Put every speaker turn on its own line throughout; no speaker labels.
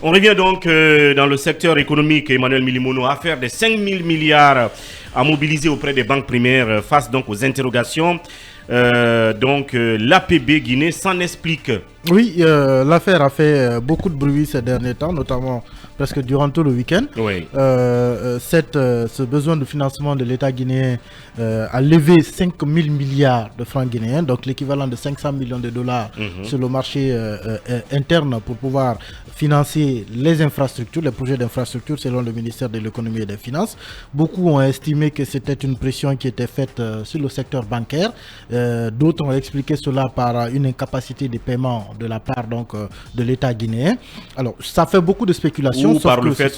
On revient donc dans le secteur économique. Emmanuel Milimono, affaire des 5 000 milliards à mobiliser auprès des banques primaires face donc aux interrogations. L'APB Guinée s'en explique.
Oui, l'affaire a fait beaucoup de bruit ces derniers temps, notamment presque durant tout le week-end.
Oui.
Ce besoin de financement de l'État guinéen a levé 5 000 milliards de francs guinéens, donc l'équivalent de 500 millions de dollars sur le marché interne pour pouvoir financer les infrastructures, les projets d'infrastructures selon le ministère de l'économie et des finances. Beaucoup ont estimé que c'était une pression qui était faite sur le secteur bancaire. D'autres ont expliqué cela par une incapacité de paiement de la part de l'État guinéen. Alors, ça fait beaucoup de spéculations.
Ou par le fait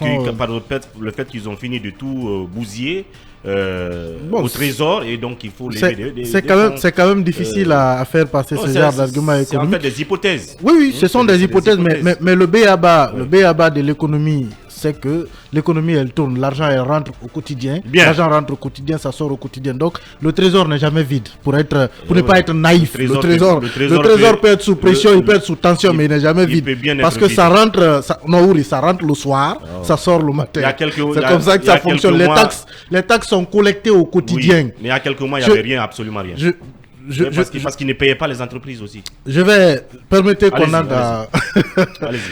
qu'ils ont fini de tout bousiller au trésor, et donc il faut lever
c'est quand même difficile à faire passer ce genre d'arguments économiques.
C'est en fait des hypothèses.
Oui, ce sont des hypothèses, mais le B.A.B.A. de l'économie, c'est que l'économie elle tourne, l'argent elle rentre au quotidien, l'argent rentre au quotidien, ça sort au quotidien. Donc le trésor n'est jamais vide pour ne pas être naïf. Le trésor peut être sous pression, il peut être sous tension, mais il n'est jamais vide parce que ça rentre, ça rentre le soir, ça sort le matin. C'est comme ça que ça fonctionne. Les taxes sont collectées au quotidien.
Oui, mais il y a quelques mois, il n'y avait rien, absolument rien. Parce qu'ils ne payaient pas les entreprises aussi.
Je vais permettre qu'on a...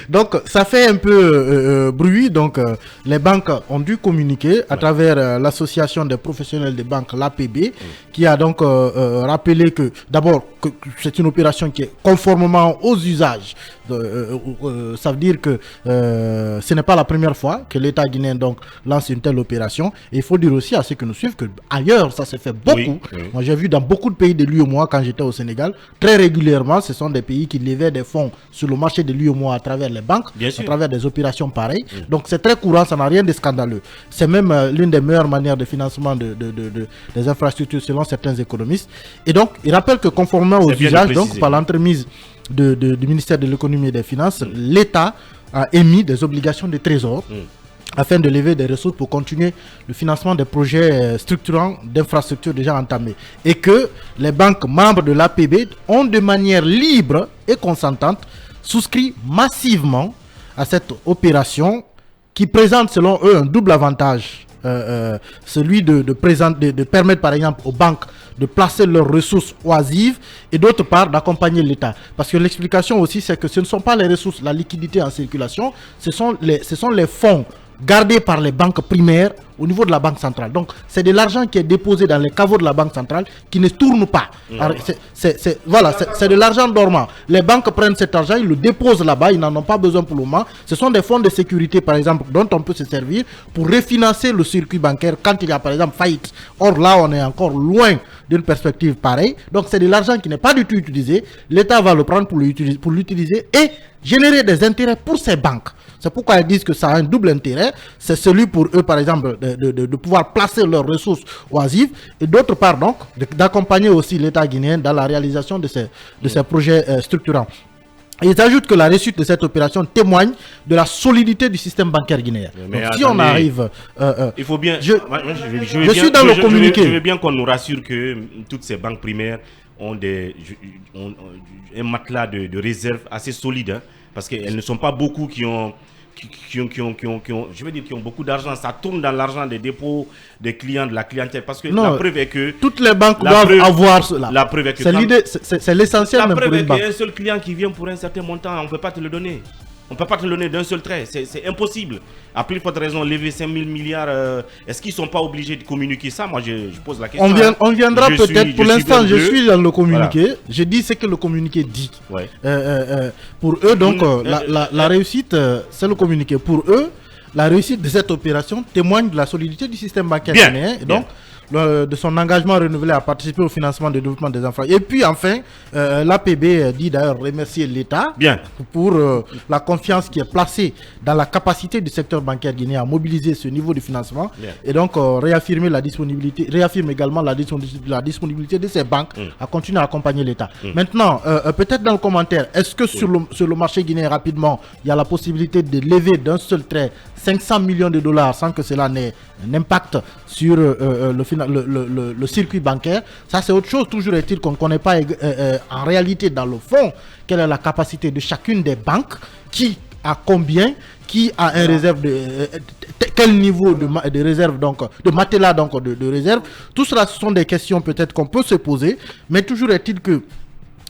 Donc, ça fait un peu bruit. Donc, les banques ont dû communiquer à travers l'association des professionnels des banques, l'APB, qui a donc rappelé que, d'abord, que c'est une opération qui est conformément aux usages. Ça veut dire que ce n'est pas la première fois que l'État guinéen donc lance une telle opération. Et il faut dire aussi à ceux qui nous suivent que ailleurs ça se fait beaucoup. Moi j'ai vu dans beaucoup de pays de l'UEMOA quand j'étais au Sénégal, très régulièrement ce sont des pays qui levaient des fonds sur le marché de l'UEMOA à travers les banques, à travers des opérations pareilles. Donc c'est très courant, ça n'a rien de scandaleux. C'est même l'une des meilleures manières de financement des infrastructures selon certains économistes. Et donc il rappelle que conformément aux usages, donc par l'entremise du ministère de l'économie et des finances, l'État a émis des obligations de trésor afin de lever des ressources pour continuer le financement des projets structurants d'infrastructures déjà entamés. Et que les banques membres de l'APB ont de manière libre et consentante souscrit massivement à cette opération qui présente selon eux un double avantage. Celui de permettre par exemple aux banques de placer leurs ressources oisives et d'autre part d'accompagner l'État. Parce que l'explication aussi c'est que ce ne sont pas les ressources, la liquidité en circulation, ce sont les fonds gardés par les banques primaires au niveau de la banque centrale. Donc c'est de l'argent qui est déposé dans les caveaux de la banque centrale qui ne tourne pas. C'est de l'argent dormant. Les banques prennent cet argent, ils le déposent là-bas, ils n'en ont pas besoin pour le moment. Ce sont des fonds de sécurité par exemple dont on peut se servir pour refinancer le circuit bancaire quand il y a par exemple faillite. Or là on est encore loin d'une perspective pareille. Donc c'est de l'argent qui n'est pas du tout utilisé. L'État va le prendre pour l'utiliser et générer des intérêts pour ces banques. C'est pourquoi ils disent que ça a un double intérêt. C'est celui pour eux, par exemple, de pouvoir placer leurs ressources oisives et d'autre part, donc, d'accompagner aussi l'État guinéen dans la réalisation de ces projets structurants. Et ils ajoutent que la réussite de cette opération témoigne de la solidité du système bancaire guinéen.
Mais
donc, si on arrive...
il faut bien...
Je suis dans le communiqué.
Je veux bien qu'on nous rassure que toutes ces banques primaires ont un matelas de réserve assez solide, hein, parce qu'elles ne sont pas beaucoup qui ont beaucoup d'argent. Ça tourne dans l'argent des dépôts des clients, de la clientèle. Parce que la preuve est que...
Toutes les banques doivent avoir cela.
La preuve est que...
C'est l'essentiel même pour une banque.
La preuve est qu'il y a un seul client qui vient pour un certain montant, on ne peut pas te le donner. On ne peut pas te le donner d'un seul trait, c'est impossible. À plus forte raison, lever 5 000 milliards, est-ce qu'ils ne sont pas obligés de communiquer ça? Moi, je pose la question.
On viendra peut-être, pour l'instant, je suis dans le communiqué. Voilà. Je dis ce que le communiqué dit. Ouais. Pour eux, donc, la réussite, c'est le communiqué. Pour eux, la réussite de cette opération témoigne de la solidité du système bancaire guinéen. Et donc, de son engagement renouvelé à participer au financement du développement des infrastructures. Et puis enfin, l'APB dit d'ailleurs remercier l'État pour la confiance qui est placée dans la capacité du secteur bancaire guinéen à mobiliser ce niveau de financement et donc réaffirme également la disponibilité de ces banques à continuer à accompagner l'État. Maintenant, peut-être dans le commentaire, est-ce que sur le marché guinéen rapidement, il y a la possibilité de lever d'un seul trait 500 millions de dollars sans que cela n'ait un impact sur le circuit bancaire? Ça c'est autre chose. Toujours est-il qu'on ne connaît pas en réalité dans le fond quelle est la capacité de chacune des banques qui à combien, qui a un réserve quel niveau de réserve, donc de matelas, donc de réserve. Tout cela, ce sont des questions peut-être qu'on peut se poser, mais toujours est-il que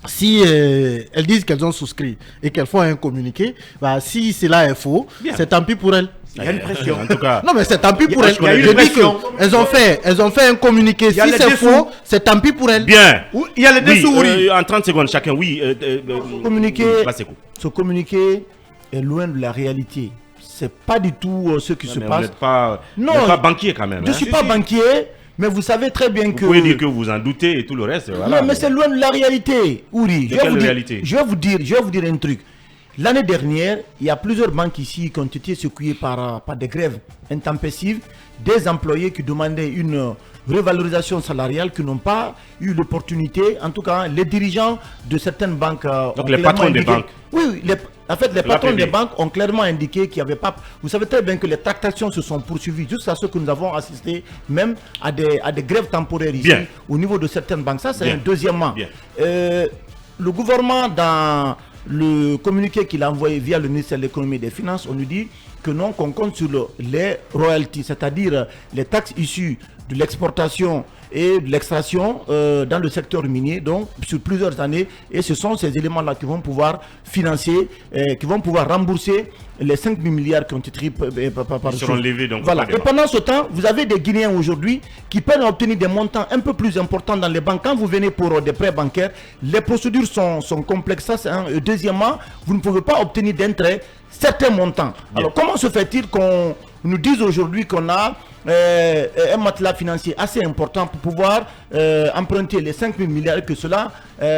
si elles disent qu'elles ont souscrit et qu'elles font un communiqué, bah, si cela est faux, c'est tant pis pour elles.
Il y a une pression.
En tout cas,
non, mais c'est tant pis pour elles.
Je dis
qu'elles ont fait un communiqué. Si c'est faux, c'est tant pis pour elles.
Bien.
Il y a les dessous.
En 30 secondes chacun, oui.
Ce communiqué est loin de la réalité. C'est pas du tout ce qui se passe.
Vous n'êtes pas banquier quand même.
Je ne suis pas banquier, mais vous savez très bien que...
Vous pouvez dire que vous en doutez et tout le reste. Voilà.
Non, mais c'est loin de la réalité, Ouri.
Réalité?
Je vais vous dire un truc. L'année dernière, il y a plusieurs banques ici qui ont été secouées par des grèves intempestives, des employés qui demandaient une revalorisation salariale, qui n'ont pas eu l'opportunité. En tout cas, les dirigeants de certaines banques...
Donc les patrons des banques.
Oui, les patrons des banques ont clairement indiqué qu'il n'y avait pas... Vous savez très bien que les tractations se sont poursuivies jusqu'à ce que nous avons assisté même à des grèves temporaires ici au niveau de certaines banques. Ça, c'est un deuxièmement. Le gouvernement, dans le communiqué qu'il a envoyé via le ministère de l'économie et des finances, on nous dit que non, qu'on compte sur les royalties, c'est-à-dire les taxes issues de l'exportation et de l'extraction dans le secteur minier, donc sur plusieurs années, et ce sont ces éléments-là qui vont pouvoir financer, qui vont pouvoir rembourser les 5 000 milliards qui ont été par
seront levés, donc
voilà. Et pendant ce temps, vous avez des Guinéens aujourd'hui qui peuvent obtenir des montants un peu plus importants dans les banques. Quand vous venez pour des prêts bancaires, les procédures sont complexes. Ça, c'est un. Et deuxièmement, vous ne pouvez pas obtenir d'intérêt certains montants. Alors, comment se fait-il qu'on nous dise aujourd'hui qu'on a un matelas financier assez important pour pouvoir emprunter les 5 000 milliards et que cela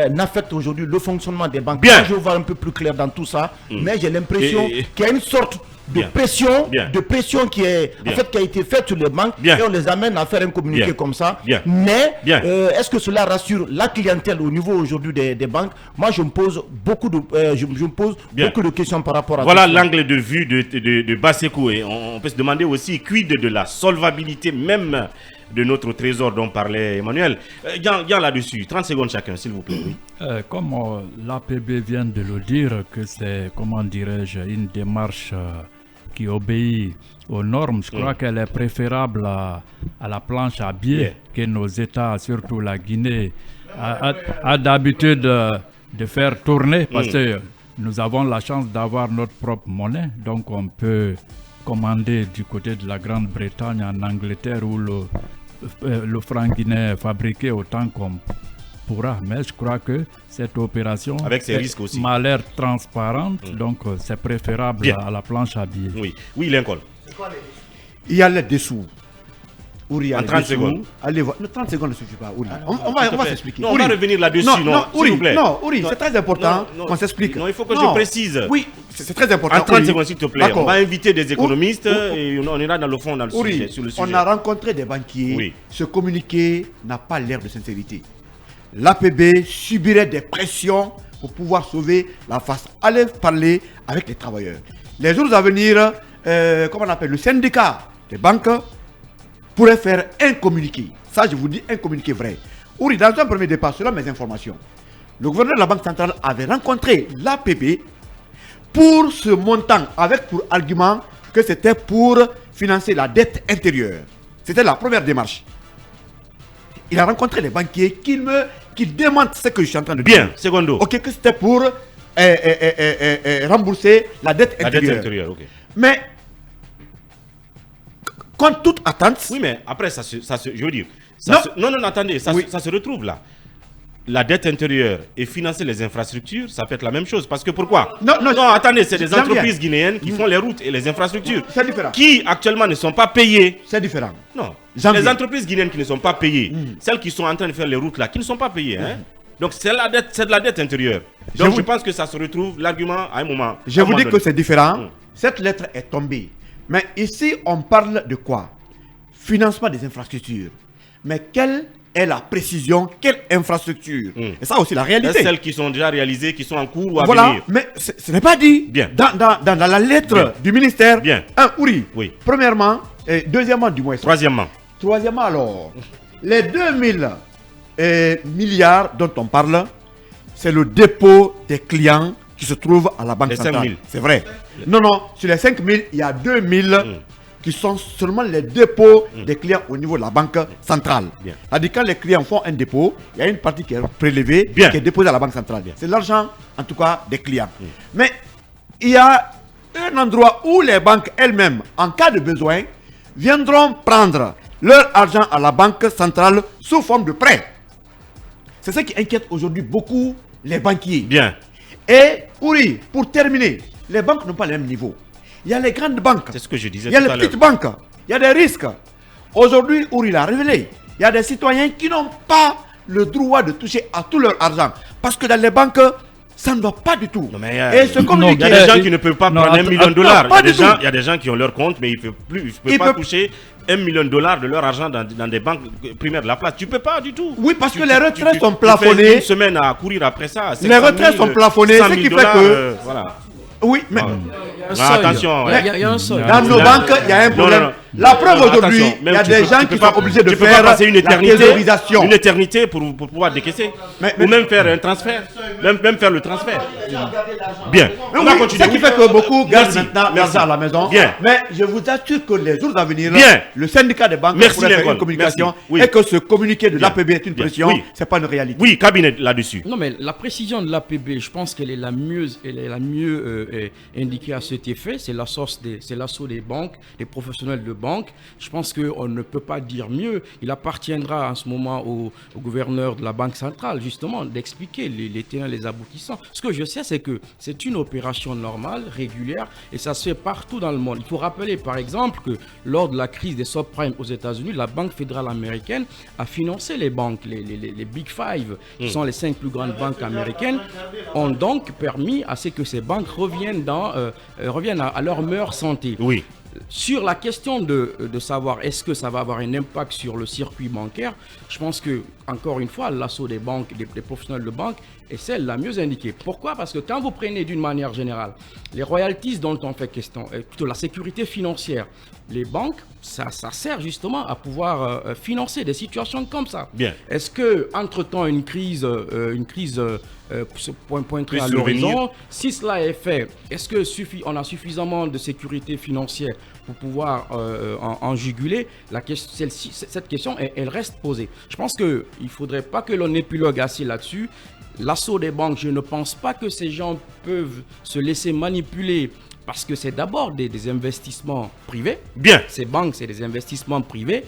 n'affecte aujourd'hui le fonctionnement des banques? Moi, je vais voir un peu plus clair dans tout ça, mais j'ai l'impression qu'il y a une sorte de pression qui est en fait qui a été faite sur les banques et on les amène à faire un communiqué comme ça. Mais est-ce que cela rassure la clientèle au niveau aujourd'hui des banques? Moi, je me pose beaucoup de questions par rapport à
voilà l'angle de vue de Bassekou. Et on peut se demander aussi quid de la solvabilité même de notre trésor dont parlait Emmanuel. Il y a là-dessus 30 secondes chacun, s'il vous plaît.
Comme l'APB vient de le dire, que c'est, comment dirais-je, une démarche qui obéit aux normes, je crois qu'elle est préférable à la planche à billets que nos États, surtout la Guinée, a d'habitude de faire tourner, parce que nous avons la chance d'avoir notre propre monnaie, donc on peut commander du côté de la Grande-Bretagne, en Angleterre, où le franc guinéen est fabriqué autant qu'on pourra. Mais je crois que cette opération
avec ses risques aussi
m'a l'air transparente, donc c'est préférable à la planche à billets.
Oui, Lincoln.
Il y a les dessous.
Ouri, en 30 secondes.
Allez voir. 30 secondes ne suffit pas, Ouri. On va s'expliquer.
On va revenir là-dessus, s'il vous plaît.
Non, Ouri, c'est très important qu'on s'explique.
Non, il faut que je précise.
Oui, c'est très important.
En 30 secondes, s'il te plaît. On va inviter des économistes et on ira dans le fond, sur le sujet.
On a rencontré des banquiers. Ce communiqué n'a pas l'air de sincérité. L'APB subirait des pressions pour pouvoir sauver la face. Allez parler avec les travailleurs. Les jours à venir, comment on appelle, le syndicat des banques pourrait faire un communiqué. Ça, je vous dis, un communiqué vrai. Ouri, dans un premier départ, selon mes informations, le gouverneur de la Banque centrale avait rencontré l'APB pour ce montant, avec pour argument que c'était pour financer la dette intérieure. C'était la première démarche. Il a rencontré les banquiers qui demandent ce que je suis en train de dire.
Bien, secondo.
Ok, que c'était pour rembourser la dette intérieure.
La dette intérieure, ok.
Mais contre toute attente.
Oui, mais après, je veux dire. Non, attendez, ça se retrouve là. La dette intérieure et financer les infrastructures, ça peut être la même chose. Parce que pourquoi? Non, attendez, c'est des entreprises guinéennes qui font les routes et les infrastructures.
C'est différent.
Qui actuellement ne sont pas payées.
C'est différent.
Non. Les entreprises guinéennes qui ne sont pas payées, celles qui sont en train de faire les routes là, qui ne sont pas payées. Donc c'est de la dette intérieure. Donc je pense que ça se retrouve, l'argument à un moment.
Je vous dis que c'est différent. Cette lettre est tombée. Mais ici, on parle de quoi? Financement des infrastructures. Mais quelle est la précision? Quelle infrastructure? Et ça aussi, la réalité.
Celles qui sont déjà réalisées, qui sont en cours ou à venir.
Mais ce n'est pas dit.
Bien.
Dans la lettre du ministère.
Bien.
Ouri.
Oui.
Premièrement, et deuxièmement, du moins.
Troisièmement,
alors, les 2000 milliards dont on parle, c'est le dépôt des clients
qui se trouvent à la Banque centrale. C'est vrai. Non, sur les 5 000, il y a 2 000 qui sont seulement les dépôts des clients au niveau de la Banque centrale. C'est-à-dire quand les clients font un dépôt, il y a une partie qui est prélevée, qui est déposée à la Banque centrale. C'est l'argent, en tout cas, des clients. Mais il y a un endroit où les banques elles-mêmes, en cas de besoin, viendront prendre leur argent à la Banque centrale sous forme de prêt. C'est ce qui inquiète aujourd'hui beaucoup les banquiers. Et, Ouri, pour terminer, les banques n'ont pas le même niveau. Il y a les grandes banques.
C'est ce que je disais.
Il y a les petites banques. Il y a des risques. Aujourd'hui, Ouri l'a révélé. Il y a des citoyens qui n'ont pas le droit de toucher à tout leur argent. Parce que dans les banques, ça ne va pas du tout.
Il y a des gens qui ne peuvent pas prendre $1 million. Il y a des gens qui ont leur compte, mais ils ne peuvent pas toucher $1 million de leur argent dans des banques primaires de la place. Tu ne peux pas du tout.
Oui, parce que les retraits sont plafonnés.
Tu fais une semaine à courir après ça.
Les retraits sont plafonnés, ce qui fait que... Oui, mais
attention,
il y a un seuil. Dans nos banques, il y a un problème. La preuve aujourd'hui, il y a des gens qui sont obligés de faire la thésaurisation.
Une éternité pour pouvoir décaisser. Ou même faire un transfert. Même faire le transfert. Bien.
Ce qui fait que beaucoup gardent maintenant l'argent à la maison. Mais je vous assure que les jours à venir, le syndicat des banques pourrait faire une communication et que ce communiqué de l'APB est une pression, ce n'est pas une réalité.
Oui, cabinet là-dessus.
Non, mais la précision de l'APB, je pense qu'elle est la mieux indiquée à cet effet. C'est l'assaut des banques, des professionnels de banque. Je pense qu'on ne peut pas dire mieux. Il appartiendra en ce moment au gouverneur de la Banque centrale, justement, d'expliquer les tenants, les aboutissants. Ce que je sais, c'est que c'est une opération normale, régulière, et ça se fait partout dans le monde. Il faut rappeler, par exemple, que lors de la crise des subprimes aux États-Unis, la Banque fédérale américaine a financé les banques, les Big Five, qui sont les 5 plus grandes banques américaines, ont donc permis à ce que ces banques reviennent à leur meilleure santé.
Oui.
Sur la question de savoir est-ce que ça va avoir un impact sur le circuit bancaire, je pense que, encore une fois, l'assaut des banques, des professionnels de banque est celle la mieux indiquée. Pourquoi? Parce que quand vous prenez d'une manière générale les royalties dont on fait question, plutôt la sécurité financière, les banques, ça sert justement à pouvoir financer des situations comme ça.
Bien.
Est-ce que entre-temps une crise pointerait à l'horizon? Si cela est fait, est-ce que on a suffisamment de sécurité financière pour pouvoir en juguler? Cette question, elle reste posée. Je pense qu'il ne faudrait pas que l'on épilogue assez là-dessus. L'assaut des banques, je ne pense pas que ces gens peuvent se laisser manipuler parce que c'est d'abord des investissements privés.
Bien.
Ces banques, c'est des investissements privés.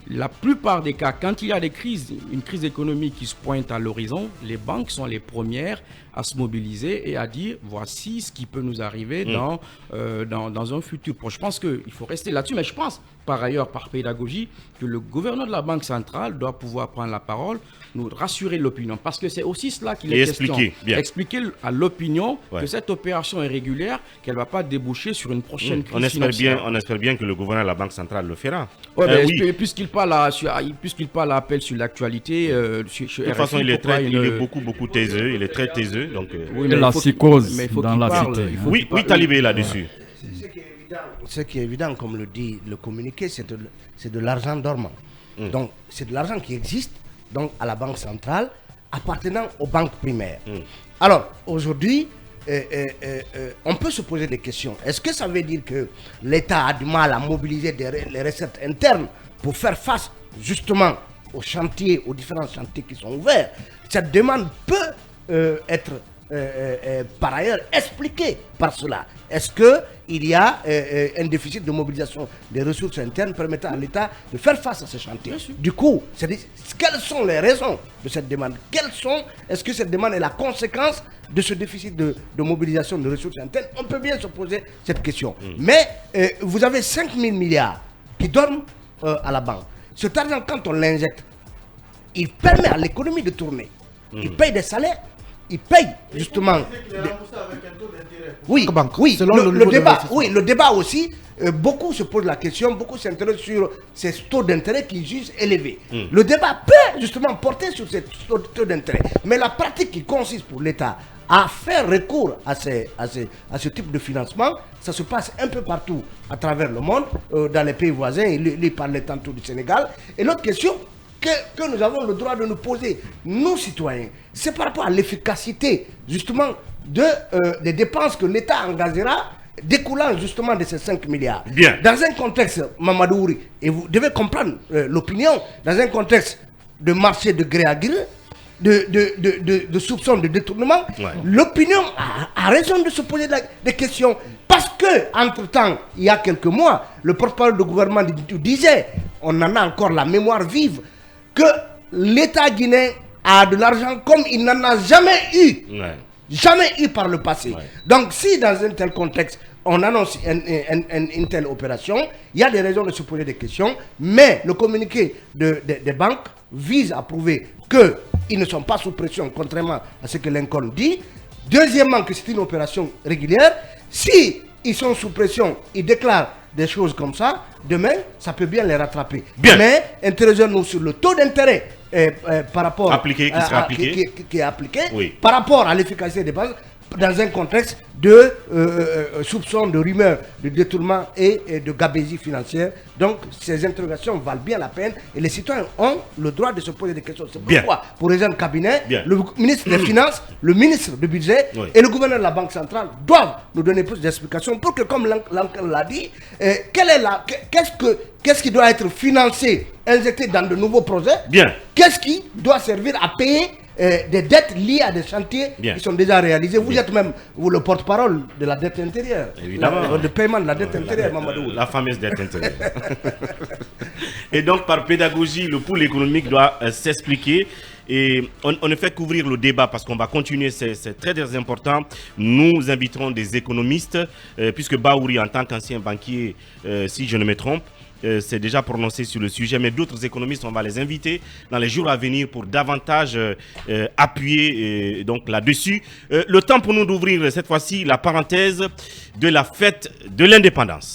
La plupart des cas, quand il y a une crise économique qui se pointe à l'horizon, les banques sont les premières à se mobiliser et à dire voici ce qui peut nous arriver dans un futur proche. Je pense qu'il faut rester là-dessus, mais je pense par ailleurs, par pédagogie, que le gouverneur de la Banque centrale doit pouvoir prendre la parole, nous rassurer l'opinion, parce que c'est aussi cela qu'il est question. Expliquer à l'opinion que cette opération est régulière, qu'elle ne va pas déboucher sur une prochaine crise financière.
On espère bien que le gouverneur de la Banque centrale le fera.
Puisqu'il parle à appel sur l'actualité,
de toute façon, il est beaucoup taiseux, il est très taiseux. Donc,
la psychose dans la cité.
Oui, Talibé là-dessus.
Ce qui est évident, comme le dit le communiqué, c'est de l'argent dormant. Donc, c'est de l'argent qui existe donc, à la Banque centrale, appartenant aux banques primaires. Alors, aujourd'hui, on peut se poser des questions. Est-ce que ça veut dire que l'État a du mal à mobiliser les recettes internes pour faire face justement aux différents chantiers qui sont ouverts? Cette demande peut être par ailleurs expliquée par cela. Est-ce qu'il y a un déficit de mobilisation des ressources internes permettant à l'État de faire face à ce chantier? Du coup, quelles sont les raisons de cette demande? Est-ce que cette demande est la conséquence de ce déficit de mobilisation de ressources internes? On peut bien se poser cette question. Mais vous avez 5 000 milliards qui dorment à la banque. Cet argent, quand on l'injecte, il permet à l'économie de tourner. Il paye des salaires. Il paye justement. Oui, le débat aussi. Beaucoup se posent la question, beaucoup s'intéressent sur ces taux d'intérêt qui jugent élevés. Le débat peut justement porter sur ces taux d'intérêt. Mais la pratique qui consiste pour l'État à faire recours à ce type de financement, ça se passe un peu partout à travers le monde, dans les pays voisins. Il parlait tantôt du Sénégal. Et l'autre question, que nous avons le droit de nous poser, nous citoyens, c'est par rapport à l'efficacité justement des dépenses que l'État engagera découlant justement de ces 5 milliards.
Bien.
Dans un contexte, Mamadou Ouri, et vous devez comprendre l'opinion, dans un contexte de marché de gré à gré, de soupçons de détournement, l'opinion a raison de se poser des questions. Parce que, entre-temps, il y a quelques mois, le porte-parole du gouvernement disait, on en a encore la mémoire vive, que l'État guinéen a de l'argent comme il n'en a jamais eu. Jamais eu par le passé. Donc, si dans un tel contexte, on annonce une telle opération, il y a des raisons de se poser des questions, mais le communiqué des banques vise à prouver qu'ils ne sont pas sous pression, contrairement à ce que Lincoln dit. Deuxièmement, que c'est une opération régulière. Si ils sont sous pression, ils déclarent des choses comme ça, demain, ça peut bien les rattraper.
Bien.
Mais interrogeons-nous sur le taux d'intérêt par rapport
appliqué, qui sera appliqué.
Qui est appliqué,
oui.
Par rapport à l'efficacité des bases, dans un contexte de soupçons, de rumeurs, de détournement et de gabegie financière. Donc, ces interrogations valent bien la peine et les citoyens ont le droit de se poser des questions. C'est pourquoi, pour les jeunes cabinets, le ministre des Finances, le ministre du Budget et le gouverneur de la Banque centrale doivent nous donner plus d'explications pour que, comme l'oncle l'a dit, qu'est-ce qui doit être financé, injecté dans de nouveaux projets? Qu'est-ce qui doit servir à payer des dettes liées à des chantiers qui sont déjà réalisés. Vous êtes même le porte-parole de la dette intérieure.
Évidemment.
De paiement de la dette intérieure, Mamadou.
La fameuse dette intérieure. Et donc, par pédagogie, le pôle économique doit s'expliquer. Et on ne fait qu'ouvrir le débat parce qu'on va continuer, c'est très très important. Nous inviterons des économistes, puisque Baouri, en tant qu'ancien banquier, si je ne me trompe, s'est déjà prononcé sur le sujet, mais d'autres économistes, on va les inviter dans les jours à venir pour davantage appuyer donc là-dessus. Le temps pour nous d'ouvrir cette fois-ci la parenthèse de la fête de l'indépendance.